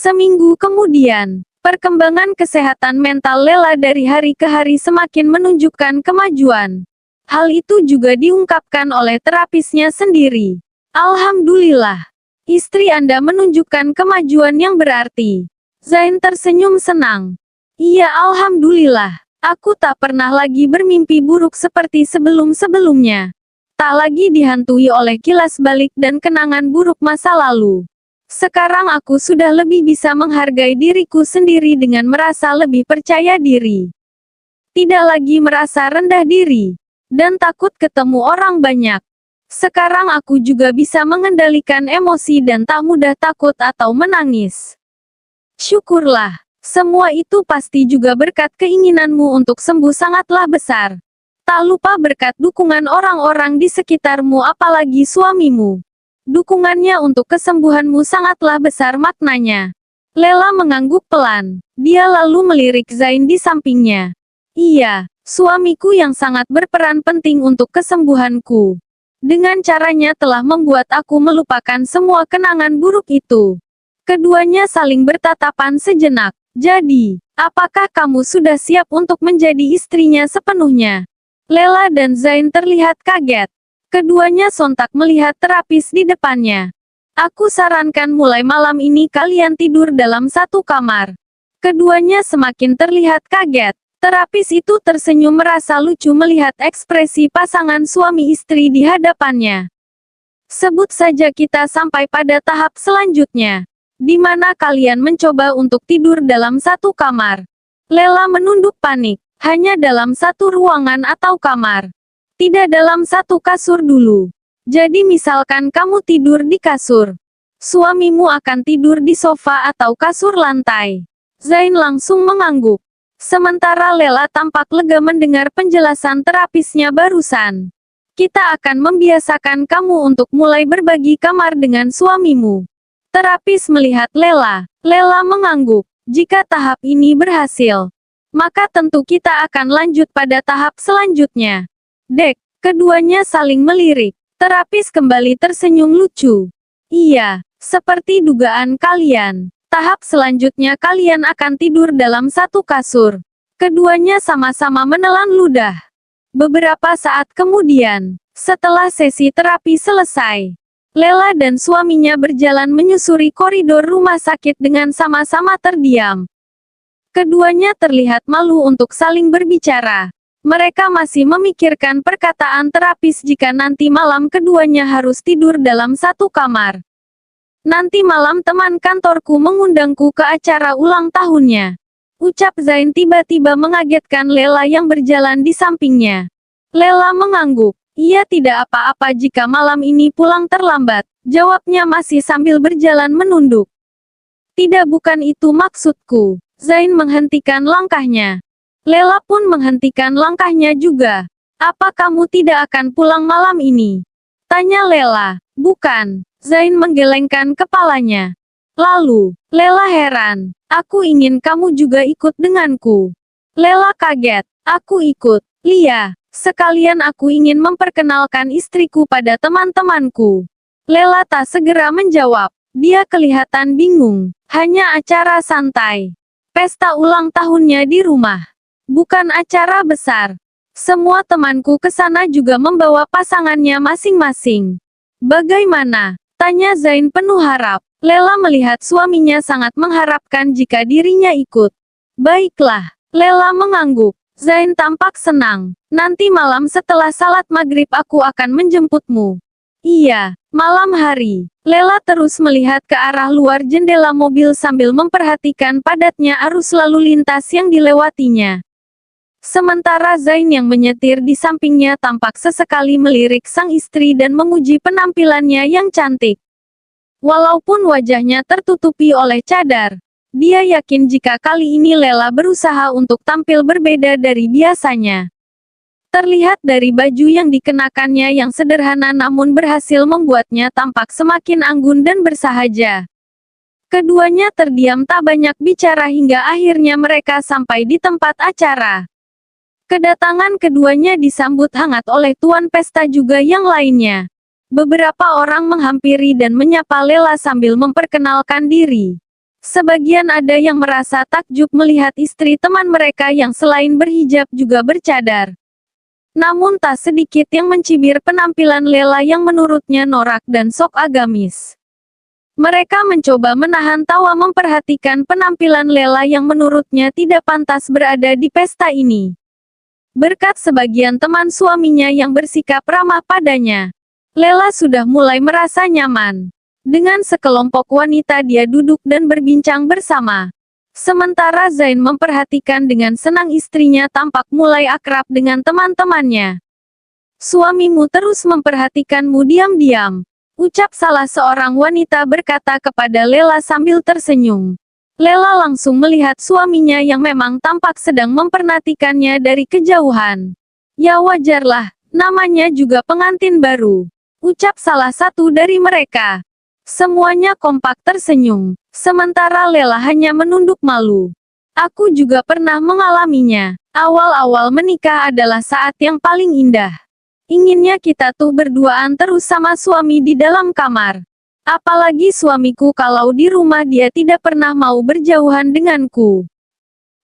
Seminggu kemudian, perkembangan kesehatan mental Lela dari hari ke hari semakin menunjukkan kemajuan. Hal itu juga diungkapkan oleh terapisnya sendiri. Alhamdulillah, istri Anda menunjukkan kemajuan yang berarti. Zain tersenyum senang. Iya, alhamdulillah. Aku tak pernah lagi bermimpi buruk seperti sebelum-sebelumnya. Tak lagi dihantui oleh kilas balik dan kenangan buruk masa lalu. Sekarang aku sudah lebih bisa menghargai diriku sendiri dengan merasa lebih percaya diri. Tidak lagi merasa rendah diri. Dan takut ketemu orang banyak. Sekarang aku juga bisa mengendalikan emosi dan tak mudah takut atau menangis. Syukurlah. Semua itu pasti juga berkat keinginanmu untuk sembuh sangatlah besar. Tak lupa berkat dukungan orang-orang di sekitarmu apalagi suamimu. Dukungannya untuk kesembuhanmu sangatlah besar maknanya. Lela mengangguk pelan. Dia lalu melirik Zain di sampingnya. Iya, suamiku yang sangat berperan penting untuk kesembuhanku. Dengan caranya telah membuat aku melupakan semua kenangan buruk itu. Keduanya saling bertatapan sejenak. Jadi, apakah kamu sudah siap untuk menjadi istrinya sepenuhnya? Lela dan Zain terlihat kaget. Keduanya sontak melihat terapis di depannya. Aku sarankan mulai malam ini kalian tidur dalam satu kamar. Keduanya semakin terlihat kaget. Terapis itu tersenyum merasa lucu melihat ekspresi pasangan suami istri di hadapannya. Sebut saja kita sampai pada tahap selanjutnya. Di mana kalian mencoba untuk tidur dalam satu kamar. Lela menunduk panik. Hanya dalam satu ruangan atau kamar. Tidak dalam satu kasur dulu. Jadi misalkan kamu tidur di kasur. Suamimu akan tidur di sofa atau kasur lantai. Zain langsung mengangguk. Sementara Lela tampak lega mendengar penjelasan terapisnya barusan. Kita akan membiasakan kamu untuk mulai berbagi kamar dengan suamimu. Terapis melihat Lela. Lela mengangguk. Jika tahap ini berhasil, maka tentu kita akan lanjut pada tahap selanjutnya. Dek, keduanya saling melirik. Terapis kembali tersenyum lucu. Iya, seperti dugaan kalian. Tahap selanjutnya kalian akan tidur dalam satu kasur. Keduanya sama-sama menelan ludah. Beberapa saat kemudian, setelah sesi terapi selesai, Lela dan suaminya berjalan menyusuri koridor rumah sakit dengan sama-sama terdiam. Keduanya terlihat malu untuk saling berbicara. Mereka masih memikirkan perkataan terapis jika nanti malam keduanya harus tidur dalam satu kamar. Nanti malam teman kantorku mengundangku ke acara ulang tahunnya. Ucap Zain tiba-tiba mengagetkan Lela yang berjalan di sampingnya. Lela mengangguk. Ia tidak apa-apa jika malam ini pulang terlambat. Jawabnya masih sambil berjalan menunduk. Tidak, bukan itu maksudku. Zain menghentikan langkahnya. Lela pun menghentikan langkahnya juga. Apa kamu tidak akan pulang malam ini? Tanya Lela. Bukan. Zain menggelengkan kepalanya. Lalu, Lela heran. Aku ingin kamu juga ikut denganku. Lela kaget. Aku ikut. Iya. Sekalian aku ingin memperkenalkan istriku pada teman-temanku. Lela tak segera menjawab. Dia kelihatan bingung. Hanya acara santai. Pesta ulang tahunnya di rumah. Bukan acara besar. Semua temanku ke sana juga membawa pasangannya masing-masing. Bagaimana? Tanya Zain penuh harap. Lela melihat suaminya sangat mengharapkan jika dirinya ikut. Baiklah. Lela mengangguk. Zain tampak senang. Nanti malam setelah salat maghrib aku akan menjemputmu. Iya, malam hari. Lela terus melihat ke arah luar jendela mobil sambil memperhatikan padatnya arus lalu lintas yang dilewatinya. Sementara Zain yang menyetir di sampingnya tampak sesekali melirik sang istri dan memuji penampilannya yang cantik. Walaupun wajahnya tertutupi oleh cadar, dia yakin jika kali ini Lela berusaha untuk tampil berbeda dari biasanya. Terlihat dari baju yang dikenakannya yang sederhana namun berhasil membuatnya tampak semakin anggun dan bersahaja. Keduanya terdiam tak banyak bicara hingga akhirnya mereka sampai di tempat acara. Kedatangan keduanya disambut hangat oleh tuan pesta juga yang lainnya. Beberapa orang menghampiri dan menyapa Lela sambil memperkenalkan diri. Sebagian ada yang merasa takjub melihat istri teman mereka yang selain berhijab juga bercadar. Namun tak sedikit yang mencibir penampilan Lela yang menurutnya norak dan sok agamis. Mereka mencoba menahan tawa memperhatikan penampilan Lela yang menurutnya tidak pantas berada di pesta ini. Berkat sebagian teman suaminya yang bersikap ramah padanya, Lela sudah mulai merasa nyaman. Dengan sekelompok wanita dia duduk dan berbincang bersama. Sementara Zain memperhatikan dengan senang istrinya tampak mulai akrab dengan teman-temannya. "Suamimu terus memperhatikanmu diam-diam," ucap salah seorang wanita berkata kepada Lela sambil tersenyum. Lela langsung melihat suaminya yang memang tampak sedang memperhatikannya dari kejauhan. "Ya wajarlah, namanya juga pengantin baru," ucap salah satu dari mereka. Semuanya kompak tersenyum, sementara Lela hanya menunduk malu. "Aku juga pernah mengalaminya. Awal-awal menikah adalah saat yang paling indah. Inginnya kita tuh berduaan terus sama suami di dalam kamar. Apalagi suamiku kalau di rumah dia tidak pernah mau berjauhan denganku.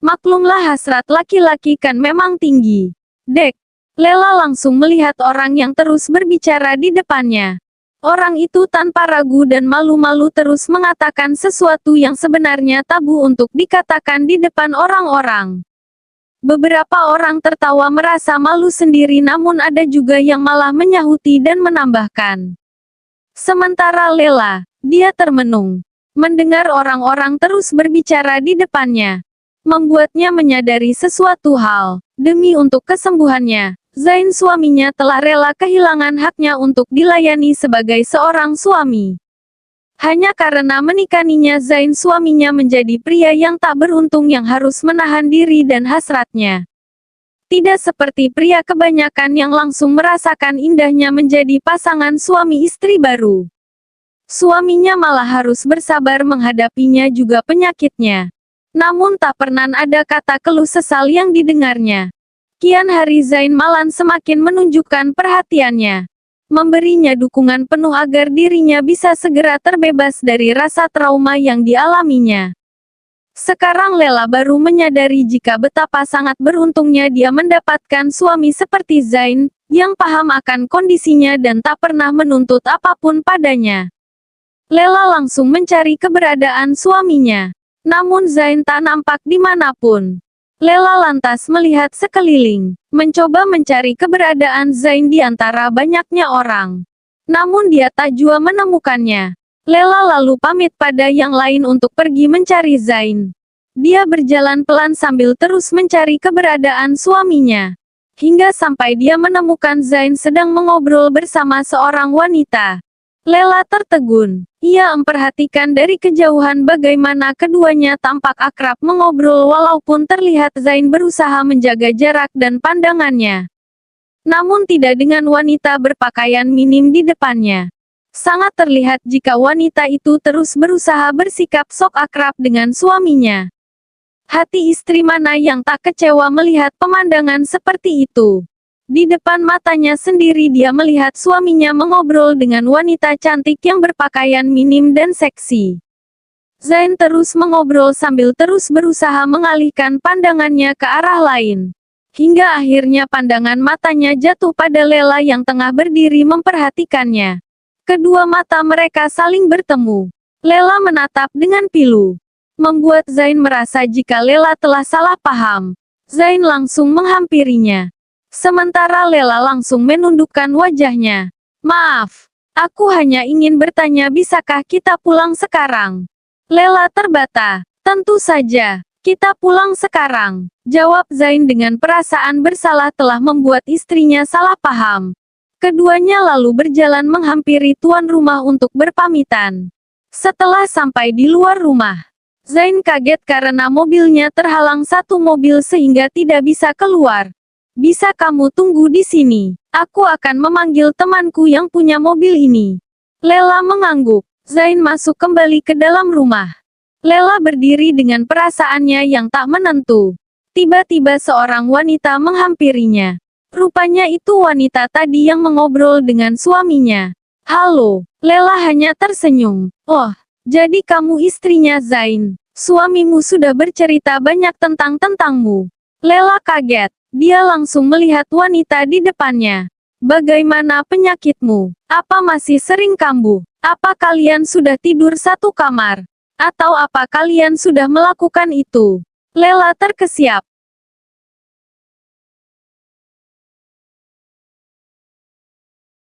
Maklumlah hasrat laki-laki kan memang tinggi." "Dek." Lela langsung melihat orang yang terus berbicara di depannya. Orang itu tanpa ragu dan malu-malu terus mengatakan sesuatu yang sebenarnya tabu untuk dikatakan di depan orang-orang. Beberapa orang tertawa merasa malu sendiri namun ada juga yang malah menyahuti dan menambahkan. Sementara Lela, dia termenung. Mendengar orang-orang terus berbicara di depannya, membuatnya menyadari sesuatu hal. Demi untuk kesembuhannya, Zain suaminya telah rela kehilangan haknya untuk dilayani sebagai seorang suami. Hanya karena menikaninya Zain suaminya menjadi pria yang tak beruntung yang harus menahan diri dan hasratnya. Tidak seperti pria kebanyakan yang langsung merasakan indahnya menjadi pasangan suami istri baru. Suaminya malah harus bersabar menghadapinya juga penyakitnya. Namun tak pernah ada kata keluh kesal yang didengarnya. Kian hari Zain malah semakin menunjukkan perhatiannya. Memberinya dukungan penuh agar dirinya bisa segera terbebas dari rasa trauma yang dialaminya. Sekarang Lela baru menyadari jika betapa sangat beruntungnya dia mendapatkan suami seperti Zain, yang paham akan kondisinya dan tak pernah menuntut apapun padanya. Lela langsung mencari keberadaan suaminya. Namun Zain tak nampak dimanapun. Lela lantas melihat sekeliling, mencoba mencari keberadaan Zain di antara banyaknya orang. Namun dia tak jua menemukannya. Lela lalu pamit pada yang lain untuk pergi mencari Zain. Dia berjalan pelan sambil terus mencari keberadaan suaminya. Hingga sampai dia menemukan Zain sedang mengobrol bersama seorang wanita. Lela tertegun. Ia memperhatikan dari kejauhan bagaimana keduanya tampak akrab mengobrol walaupun terlihat Zain berusaha menjaga jarak dan pandangannya. Namun tidak dengan wanita berpakaian minim di depannya. Sangat terlihat jika wanita itu terus berusaha bersikap sok akrab dengan suaminya. Hati istri mana yang tak kecewa melihat pemandangan seperti itu. Di depan matanya sendiri dia melihat suaminya mengobrol dengan wanita cantik yang berpakaian minim dan seksi. Zain terus mengobrol sambil terus berusaha mengalihkan pandangannya ke arah lain. Hingga akhirnya pandangan matanya jatuh pada Lela yang tengah berdiri memperhatikannya. Kedua mata mereka saling bertemu. Lela menatap dengan pilu. Membuat Zain merasa jika Lela telah salah paham. Zain langsung menghampirinya. Sementara Lela langsung menundukkan wajahnya. "Maaf, aku hanya ingin bertanya bisakah kita pulang sekarang?" Lela terbata. "Tentu saja, kita pulang sekarang," jawab Zain dengan perasaan bersalah telah membuat istrinya salah paham. Keduanya lalu berjalan menghampiri tuan rumah untuk berpamitan. Setelah sampai di luar rumah, Zain kaget karena mobilnya terhalang satu mobil sehingga tidak bisa keluar. "Bisa kamu tunggu di sini? Aku akan memanggil temanku yang punya mobil ini." Lela mengangguk. Zain masuk kembali ke dalam rumah. Lela berdiri dengan perasaannya yang tak menentu. Tiba-tiba seorang wanita menghampirinya. Rupanya itu wanita tadi yang mengobrol dengan suaminya. "Halo." Lela hanya tersenyum. "Oh, Jadi kamu istrinya Zain. Suamimu sudah bercerita banyak tentangmu. Lela kaget. Dia langsung melihat wanita di depannya. Bagaimana penyakitmu? Apa masih sering kambuh? Apa kalian sudah tidur satu kamar? Atau apa kalian sudah melakukan itu? Lela terkesiap.